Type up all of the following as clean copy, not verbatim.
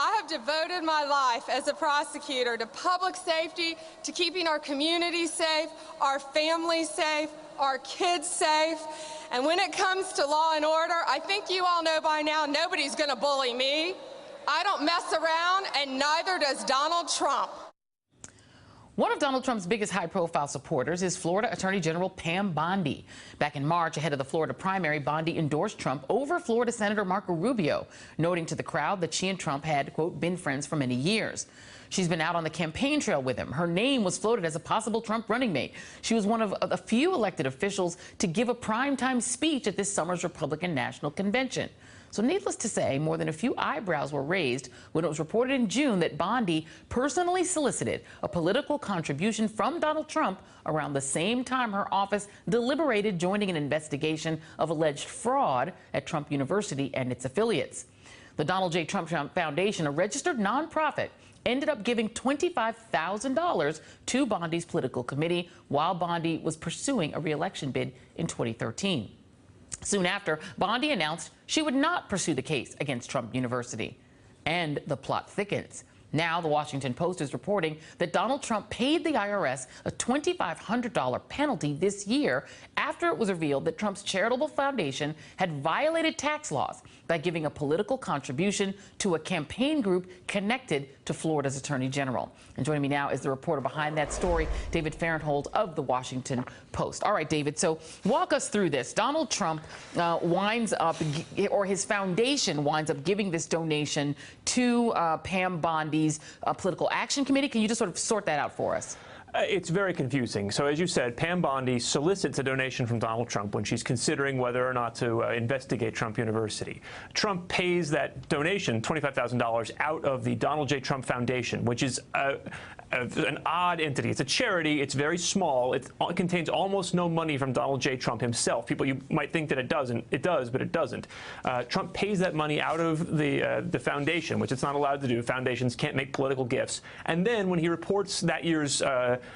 I have devoted my life as a prosecutor to public safety, to keeping our communities safe, our families safe, our kids safe. And when it comes to law and order, I think you all know by now nobody's going to bully me. I don't mess around, and neither does Donald Trump. One of Donald Trump's biggest high-profile supporters is Florida Attorney General Pam Bondi. Back in March, ahead of the Florida primary, Bondi endorsed Trump over Florida Senator Marco Rubio, noting to the crowd that she and Trump had, quote, been friends for many years. She's been out on the campaign trail with him. Her name was floated as a possible Trump running mate. She was one of a few elected officials to give a primetime speech at this summer's Republican National Convention. So needless to say, more than a few eyebrows were raised when it was reported in June that Bondi personally solicited a political contribution from Donald Trump around the same time her office deliberated joining an investigation of alleged fraud at Trump University and its affiliates. The Donald J. Trump Foundation, a registered nonprofit, ended up giving $25,000 to Bondi's political committee while Bondi was pursuing a re-election bid in 2013. Soon after, Bondi announced she would not pursue the case against Trump University. And the plot thickens. Now, the Washington Post is reporting that Donald Trump paid the IRS a $2,500 penalty this year after it was revealed that Trump's charitable foundation had violated tax laws by giving a political contribution to a campaign group connected to Florida's Attorney General. And joining me now is the reporter behind that story, David Fahrenthold of the Washington Post. All right, David, so walk us through this. Donald Trump winds up, or his foundation winds up giving this donation to Pam Bondi's Political Action Committee. Can you just sort of sort that out for us? It's very confusing. So as you said, Pam Bondi solicits a donation from Donald Trump when she's considering whether or not to investigate Trump University. Trump pays that donation, $25,000, out of the Donald J. Trump Foundation, which is an odd entity. It's a charity. It's very small. It contains almost no money from Donald J. Trump himself. You might think that it doesn't. It does, but it doesn't. Trump pays that money out of the foundation, which it's not allowed to do. Foundations can't make political gifts. And then when he reports that year's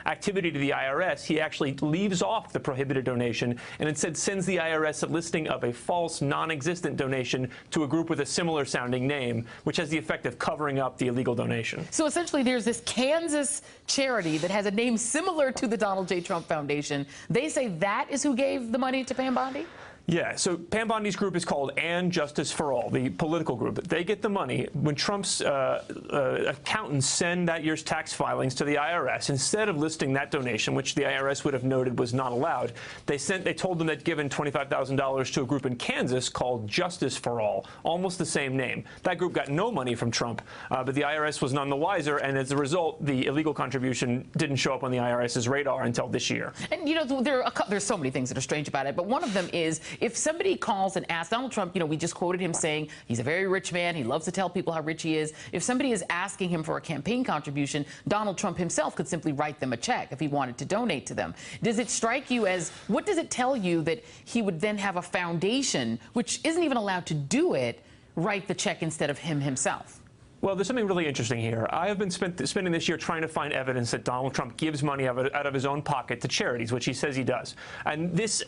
activity to the IRS, he actually leaves off the prohibited donation and instead sends the IRS a listing of a false, non-existent donation to a group with a similar sounding name, which has the effect of covering up the illegal donation. So essentially there's this Kansas charity that has a name similar to the Donald J. Trump Foundation. They say that is who gave the money to Pam Bondi? Yeah, so Pam Bondi's group is called And Justice for All, the political group. They get the money. When Trump's accountants send that year's tax filings to the IRS, instead of listing that donation, which the IRS would have noted was not allowed, they told them they'd given $25,000 to a group in Kansas called Justice for All, almost the same name. That group got no money from Trump, but the IRS was none the wiser, and as a result, the illegal contribution didn't show up on the IRS's radar until this year. And, you know, there's so many things that are strange about it, but one of them is if somebody calls and asks, Donald Trump, you know, we just quoted him saying he's a very rich man. He loves to tell people how rich he is. If somebody is asking him for a campaign contribution, Donald Trump himself could simply write them a check if he wanted to donate to them. Does it strike you as, what does it tell you that he would then have a foundation, which isn't even allowed to do it, write the check instead of him himself? Well, there's something really interesting here. I have been spending this year trying to find evidence that Donald Trump gives money out of his own pocket to charities, which he says he does. And this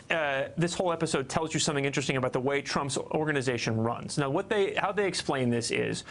whole episode tells you something interesting about the way Trump's organization runs. Now, how they explain this is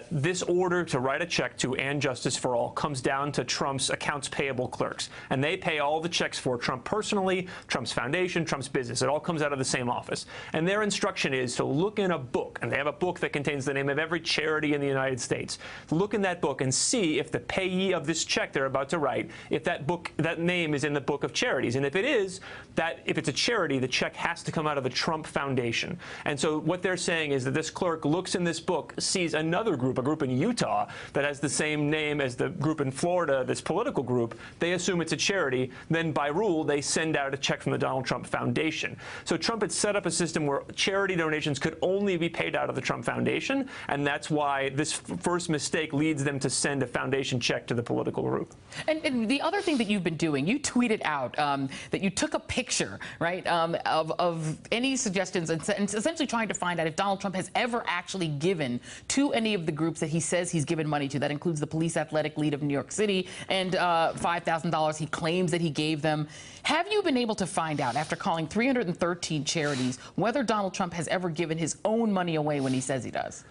this order to write a check to And Justice for All comes down to Trump's accounts payable clerks. And they pay all the checks for Trump personally, Trump's foundation, Trump's business. It all comes out of the same office. And their instruction is to look in a book. And they have a book that contains the name of every charity in the United States. Look in that book and see if the payee of this check they're about to write, if that name is in the book of charities. And if it is, if it's a charity, the check has to come out of the Trump Foundation. And so what they're saying is that this clerk looks in this book, sees another group, a group in Utah, that has the same name as the group in Florida, this political group. They assume it's a charity. Then by rule, they send out a check from the Donald Trump Foundation. So Trump had set up a system where charity donations could only be paid out of the Trump Foundation. And that's why this first mistake leads them to send a foundation check to the political group. And the other thing that you've been doing, you tweeted out that you took a picture, right, of any suggestions and essentially trying to find out if Donald Trump has ever actually given to any of the groups that he says he's given money to. That includes the Police Athletic League of New York City and $5,000 he claims that he gave them. Have you been able to find out, after calling 313 charities, whether Donald Trump has ever given his own money away when he says he does?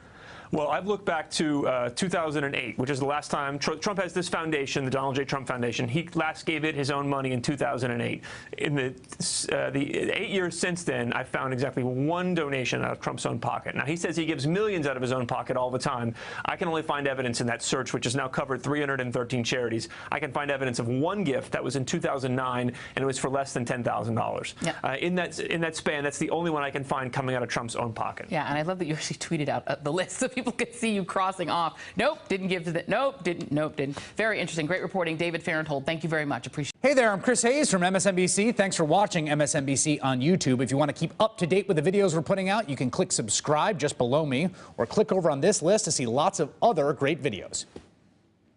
Well, I've looked back to 2008, which is the last time Trump has this foundation, the Donald J. Trump Foundation. He last gave it his own money in 2008. In the 8 years since then, I found exactly one donation out of Trump's own pocket. Now, he says he gives millions out of his own pocket all the time. I can only find evidence in that search, which has now covered 313 charities. I can find evidence of one gift that was in 2009, and it was for less than $10,000. Yeah. In that span, that's the only one I can find coming out of Trump's own pocket. Yeah, and I love that you actually tweeted out the list so people could see you crossing off. Nope, didn't give to that. Nope, didn't. Very interesting. Great reporting. David Fahrenthold, thank you very much. Appreciate it. Hey there, I'm Chris Hayes from MSNBC. Thanks for watching MSNBC on YouTube. If you want to keep up to date with the videos we're putting out, you can click subscribe just below me or click over on this list to see lots of other great videos.